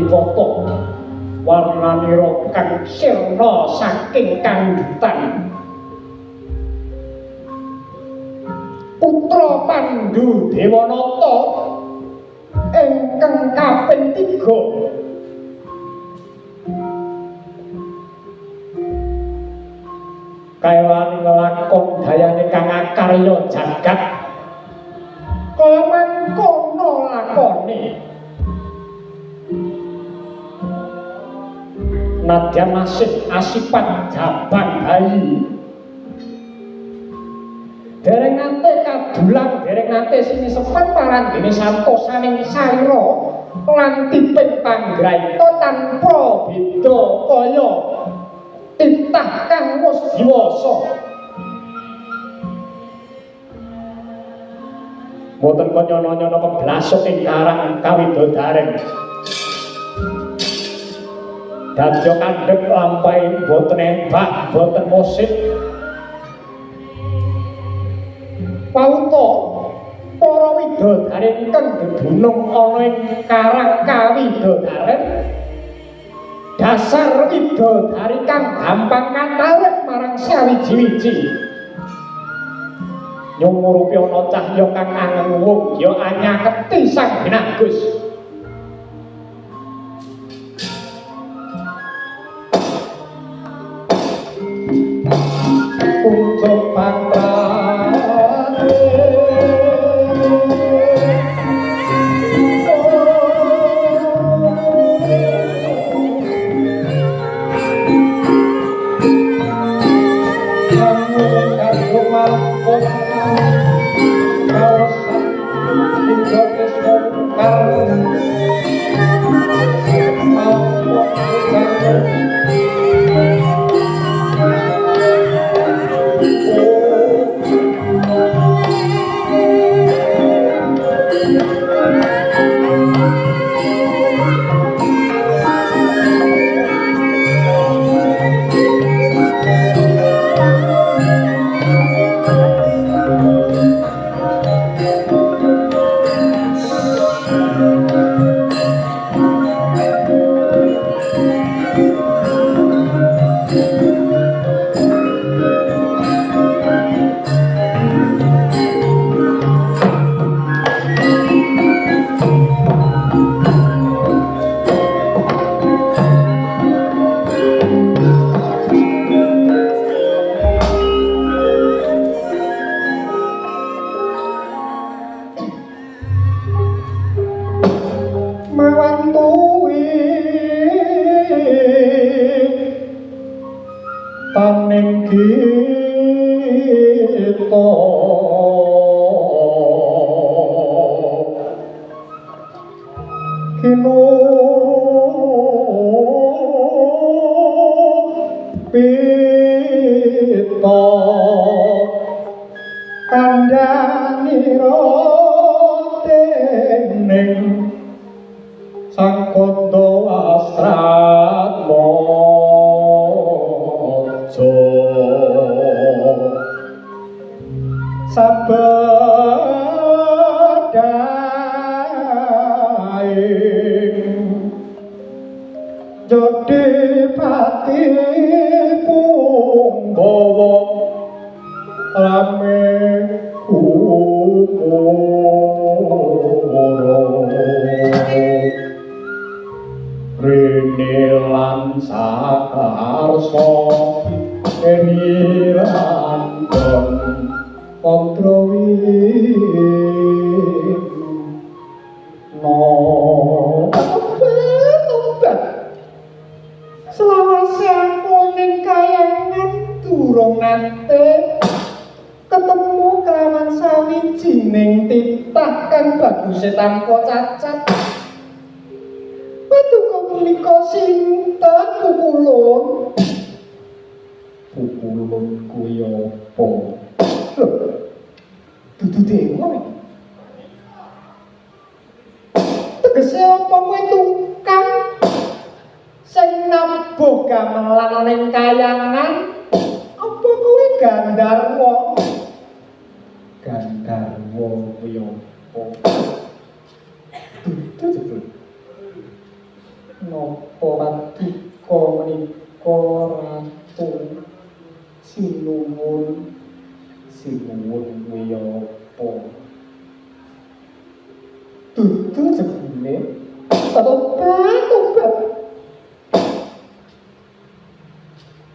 Koto warnanira kang sirna saking kandhutan putra Pandhu Dewanata ingkang kaping 3 kaewan nglakon dayane kang akarya jagat kaya mangkono lakone nadyan masih asipat jabang bayi dereng nate kadulang dereng nate sinisepen paranggene santosaning sarira lan tiping panggraita tanpa beda kaya titah kang wis diwasa boten kanya-nyana keblasok ing karang kawidodareng dadya kandhek lampahe boten ebak boten musik pauta para widodari ingkang dedunung ana ing karang kawidodaren dasar widodari kang gampang katarik marang sawiji-wiji nyumurupi ana cahya kang angengung ya anyaketi sang binagus untuk pantrane kamu karo mampun kawasan Indonesia karo taning kita kino pita kandhanira dening sang kanda Astratma sabadaing jodi pati punggawa rame kumoro rene lan sakarsa eniran kontrowi no selawase aku ning kayangan durung nate ketemu kelawan sawijining titah kang baguse tanpa cacat paduka punika sinten pukulun kuya apa dudu dewa tegese apa kowe tukang sing nabuh gamelan ning kayangan apa kowe Gandharwa. Gandharwa kuwi apa? Dudu. Napa paduka menika ratu sinuwun kuwi apa? Dudu jebule. Tobat.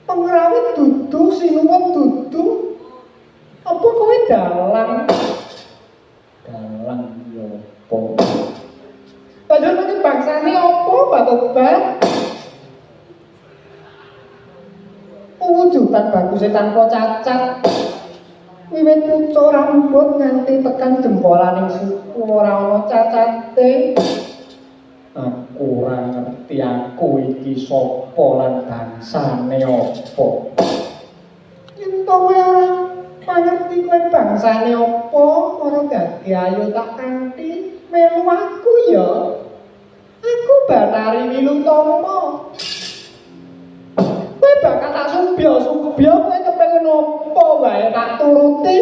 Pengrawit dudu sinuwun dudu. Apa kowe dalang? Dalang ya apa? Padahal mungkin bangsane apa, Pak Tobat? Wujudan bagusé tanpa cacat. Wiwit pucuk rambut nganti tekan jempolaning suku ora ana cacate. Aku ora ngerti aku iki sapa lan bangsane apa. Yen to kowe ora ngerti kowe bangsane apa, ora dadi ayo tak kanthi melu aku ya. Aku Bathari Wilutama. Kowe bakal tak subya kowe kepengin apa wae tak turuti.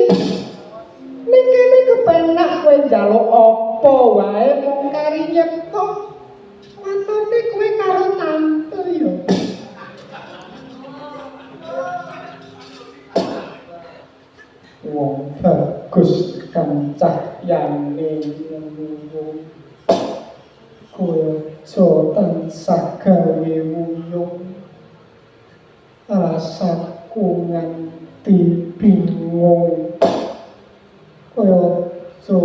Ning kene kepenak kowe njaluk apa wae mung kari nyekto. Watone kowe karo tante ya. Wong bagus kancah yane ngono. Kowe aja tansah gawe wuyung. Rasaku nganti bingung. Kowe aja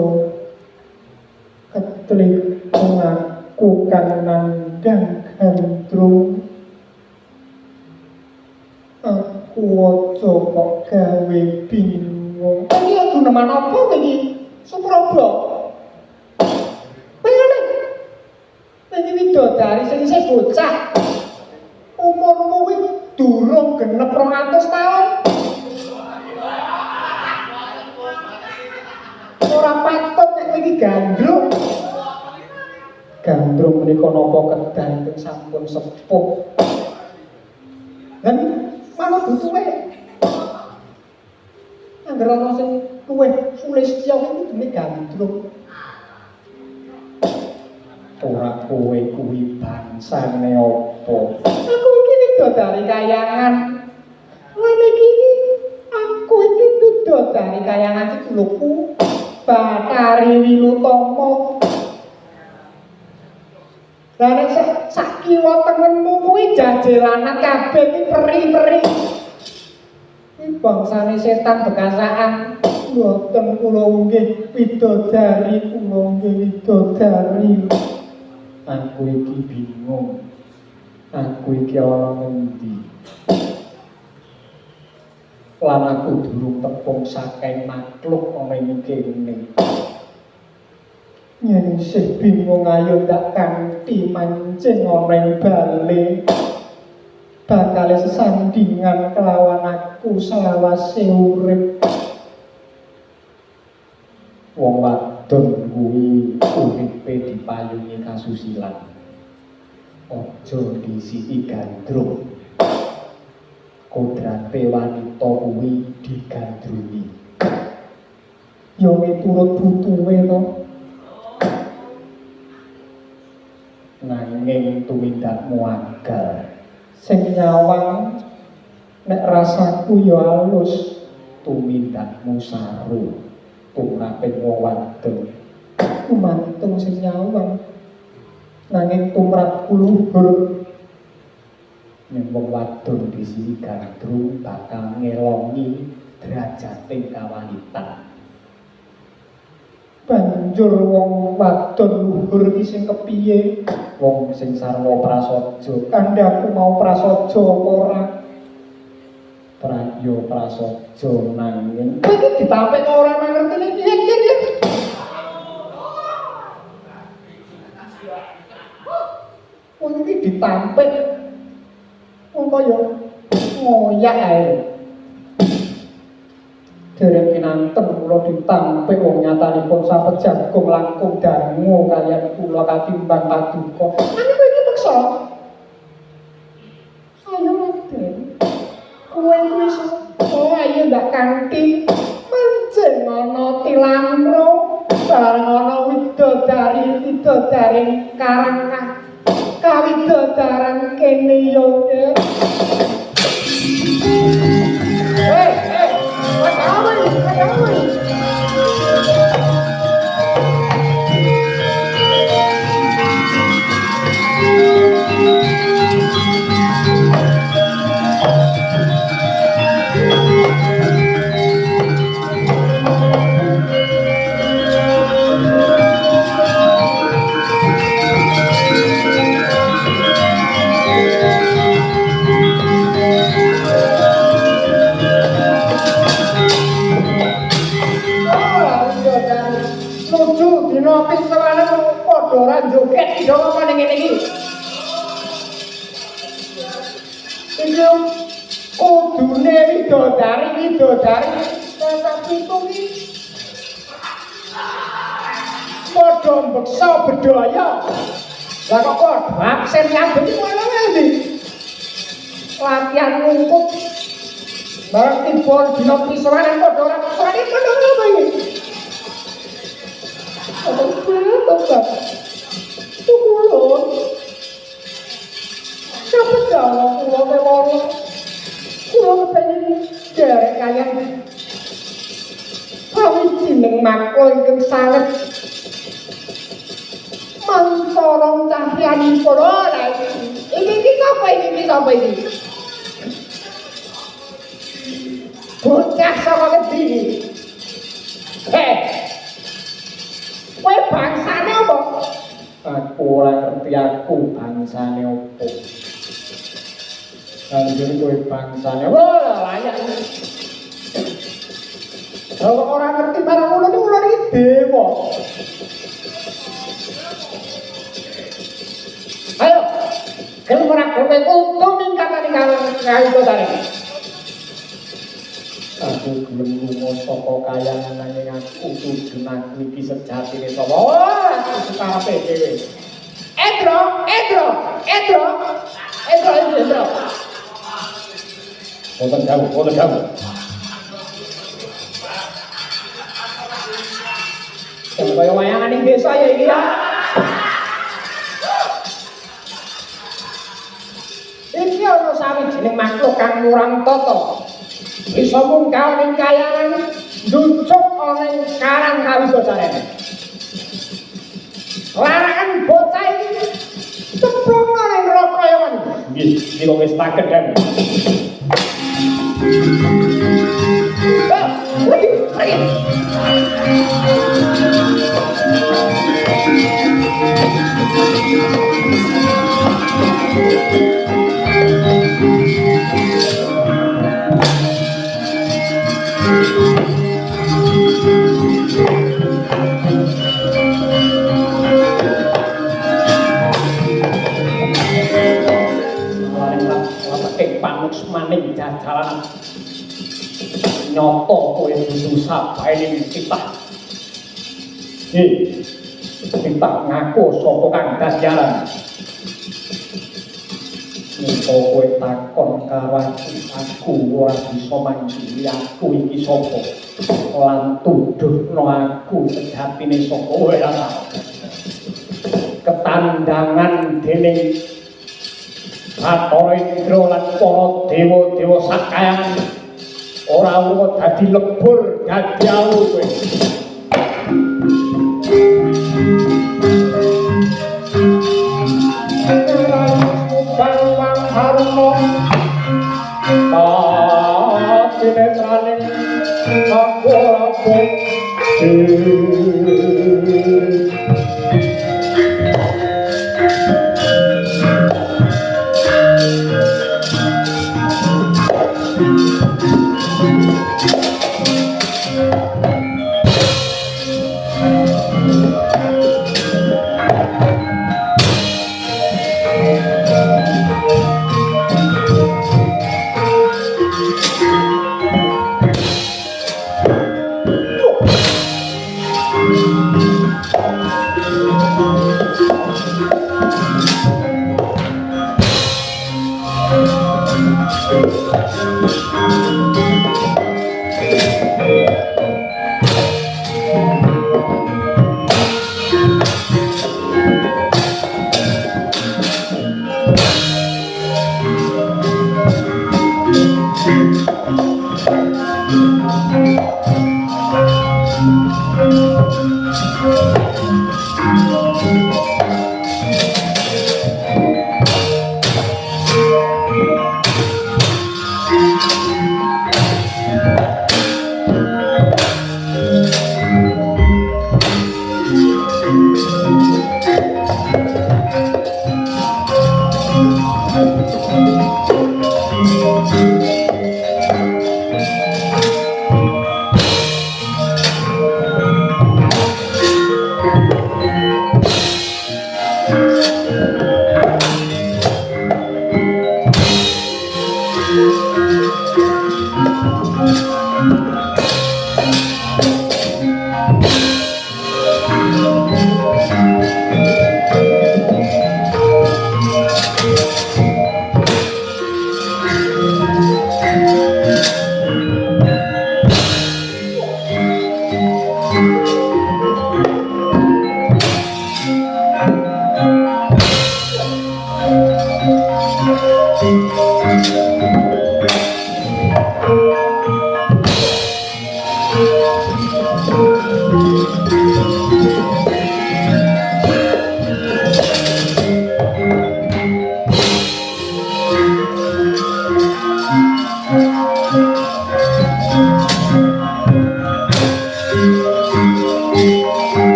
ketlik aku kang nandhang gandrung. Aku aja kok gawe bingung. Iki aku neman apa iki? Supraba. Pengen iki widodari sing isih bocah. Umurmu kuwi durung genep 200 taun. Ora patut nek iki gandrung. Gandrung menika napa kedah ping sampun sepuh. Lan manut butuhe. Angger ana sing luwih sulistya iki dene gandrung. Ora kowe kuwi bangsane apa? Aku iki widodari kayangan. Lan iki aku iki widodari kayangan Citulukku. Bathari Wilutama. Lah nek sak kiwa tengenmu kuwi jajelanat kabeh iki peri-peri. Iki bangsane setan bekasaan. Mboten kula nggih widodari, kula nggih widodari. Aku iki bingung. Aku iki ana ngendi? Lan aku durung tepung saking makhluk ana ing kene. Yen isih bingung ayo ndak kanthi mancing ana ing bale. Bakal sesandingan kelawan aku selawase urip. Wong wadon kuwi uripe dipayungi kasusilan. Aja disiki gandrung. Kodrate wanita kuwi digandrungi. Ya miturut butuhe to. Nanging tumindakmu anggal. Sing nyawang nek rasaku ya alus, tumindakmu saru. Tumraping wong wadon. Kumantung sing nyawang. Nanging tumrapku luhur. Nek wong wadon disini gandrung bakal ngelongi derajating kawanitan. Banjur wong wadon luhur iki sing kepiye? Wong sing sarwa prasaja. Kandhaku mau prasaja apa ora? Prayo prasaja nanging iki ditampik ora mangertine yen. Wong iki ditampik wong kaya ngoyak ae. Dereng kinanten kula ditampik wong nyatanipun sapet jagung langkung dangu kaliyan kula katimbang paduka. Nanging kowe iki meksa. Ayo Raden. Kowe kowe kuwi oh ayo ndak kanthi manjen ana tilamro bareng ana widodari karang kawidodaran kene yo ora joget dawa paning ngene iki. Iki kudune widodari tapi kuwi padha mbeksa bedaya. Lah kok absen nyambut ngono iki. Latihan ngungkup bareng timbul dina pisanan padha ora pisane padha apa iki. Kulon siapa jalan kulon memori kulon kepengen derek kaya kami jeneng maklo ingkang sanget mantorong cahyanipun ora iki sapa iki bocah saka ngendi iki kowe bangsane apa? Aku ora ngerti aku bangsane opo. Kanjeng kowe bangsane ora layak. Kalau ora ngerti barang ulun iki dewa. Ayo, gelem ora kowe kudu mingkatani kawin tare. Aku gelem lunga saka kayangan nanging aku kudu ngaku iki sejatine sapa. Aku sekarepe dhewe. Edro. Wonten dawuh. Kaya wayangan ning desa ya iki ya. Iki ana sawijining makhluk kang murang tata. Bisa mungkal ning kayangan nducuk ana ing karang kawidodaren. Larangan bocah iki cemplung ning neraka ya man. Nggih, iki wis tak kedhan. Ayo. Maning jajalan nyoto kowe kudu sabaene titah. Titah ngaku sapa kang dajalan. Nek kowe takon karo aku ora bisa manjili aku iki sapa. Lan tuduhno aku sejatine sapa ora tau. Ketandangan dening Bathara Indra lan para dewa-dewa sakayan ora lunga dadi lebur dadi awu kowe. Bang Haruna sinetrane aku apa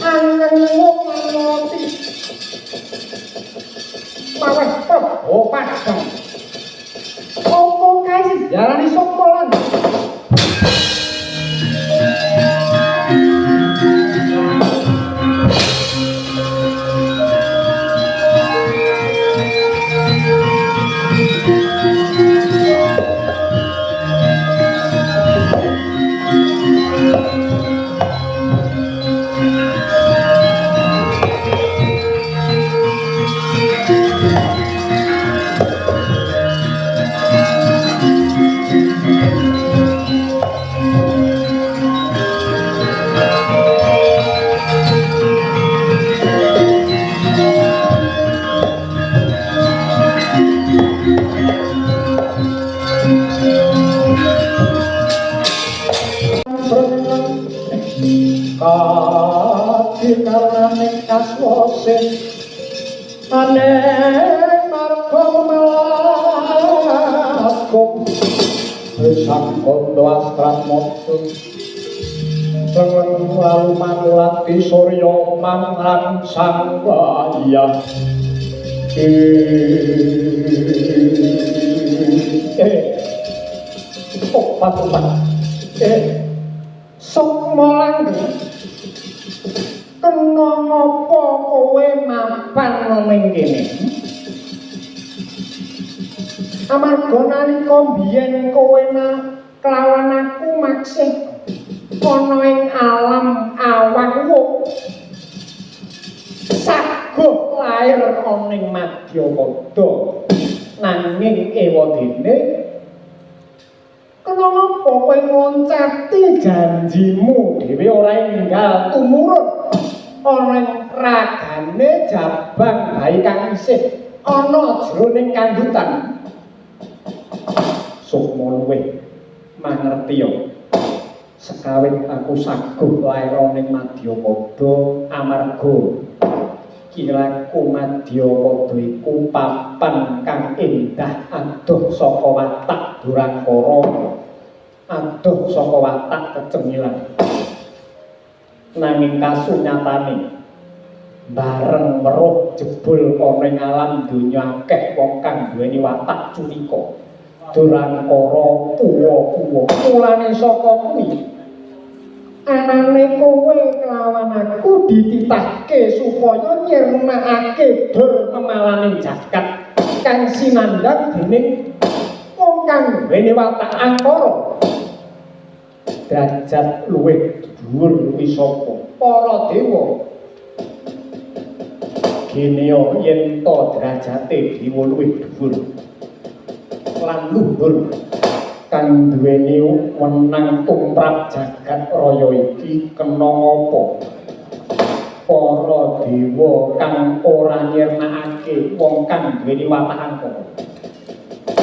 angeng ngoti maweh Prabu Padang apa kae sejarane sapa lan kadirane kaswase ane marga melaku sang kondo astrat mojo lengen lalu manulati surya mangrang sang wayah opat-opat sok molang kena ngopo kowe mapan ning kene amarga nalika biyen kowe kelawan aku maksih ana ing alam awang saguh lair ana ing Madyapada nanging ewadene kena ngopo kowe ngoncati janjimu dhewe ora enggal tumurun ana ing ragane jabang bayi kang isih ana jroning kandhutan sukma luwih mangertiya sekawit aku saguh lair ning Madyapada amarga kiraku Madyapada iku papan kang endah adoh saka watak Durakara adoh saka watak kecengilan nanging kasunyatane bareng weruh jebul ana ing alam donya akeh wong kang duweni watak cunika Durakara tuwa-tuwa mulane saka kuwi anane kowe kelawan aku dititahke supaya nyirnakake dur kemalaning jagat kang sinandhang dening wong kang duweni watak angkara derajat luwih dhuwur kuwi sapa para dewa kene yen to derajate dewa luwih dhuwur lan luhur kang duweni wenang tumrap jagat raya iki kena ngapa para dewa kang ora nyirnakake wong kang duweni watak angkara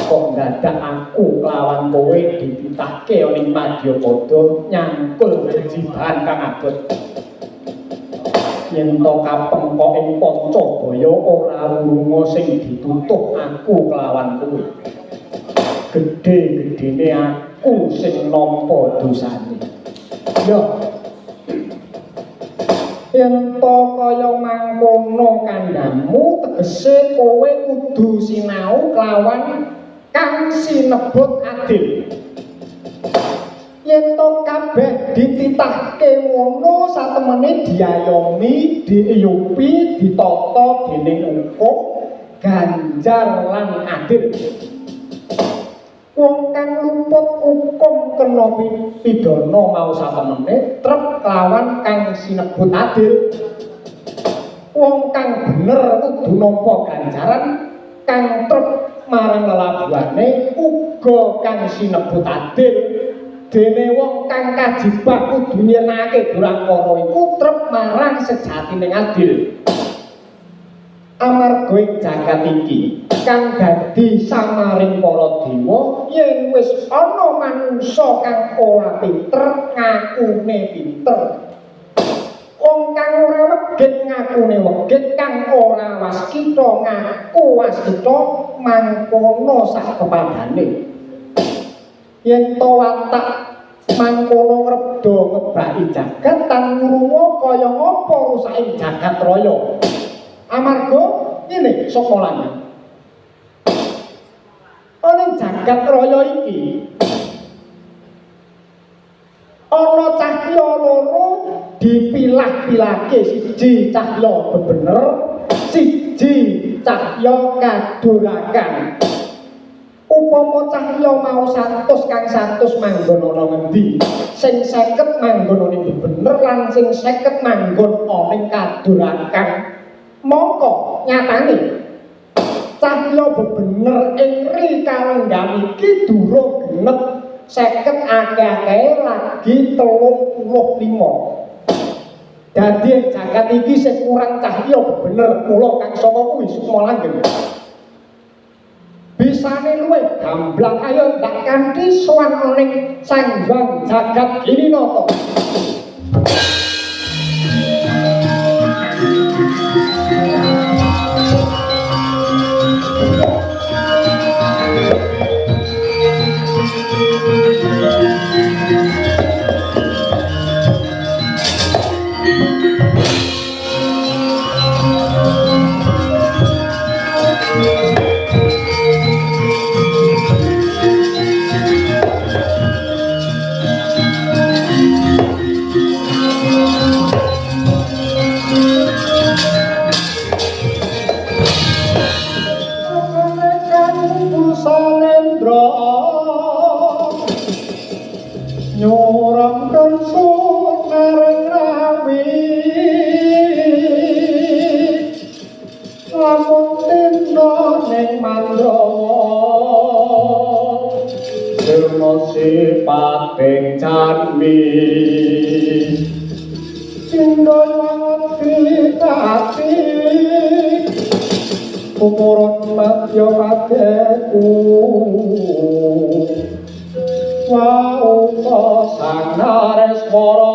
kok dadak aku kelawan kowe dititahke ning Madyapada nyangkul kejiban kang abot yen to kapengkok ing Pancabaya ora lunga sing ditutuh aku kelawan kowe gedhe-gedhene aku sing nampa dosane ya yen to kaya mangkono kandhamu tegese kowe kudu sinau kelawan kang sinebut adil yen to kabeh dititahke ngono satemene diayomi diiyupi ditata dening hukum ganjar lan adil wong kang luput hukum kena pidana mau satemene trep kelawan kang sinebut adil wong kang bener kudu nampa ganjaran kang trep marang lelabuhane uga kang sinebut adil dene wong kang kajibah kudu nyirnakake Durakara iku trep marang sejatining adil amarga ing jagat iki kang dadi samaring para dewa yen wis ana manungsa kang ora pinter ngakune pinter wong kang ora wegit ngakune wegit kang ora waskita ngaku waskita mangkono sak pepadane yen to watak mangkono ngrebdo ngebaki jagat tan ngrungu kaya ngapa rusaking jagat raya. Amarga ngene saka langit. Ana jagat raya iki ana cahya loro dipilah-pilake, siji cahya bebener, siji cahya kadurakan. Upama cahya mau 100 kang 100 manggon ana ngendi, sing 50 manggon ning bebener lan sing 50 manggon ana ning kadurakan. Mongko nyatane cahya bebener ing rikalengan iki durung genep 50 akeh-akeh lagi 35. Dadi jagat iki sing kurang cahya bebener mula kang saka kuwi Sukma Langgeng. Bisane luwih gamblang ayo ndak kanthi sowan ning Sanghyang Jagat Ginanata. Nyoramkan sunareng rawi lamun tindha ning Mandrawa sirna sipating canmi tindha ngerti ati umuran madya padeku Wauta sang Nareswara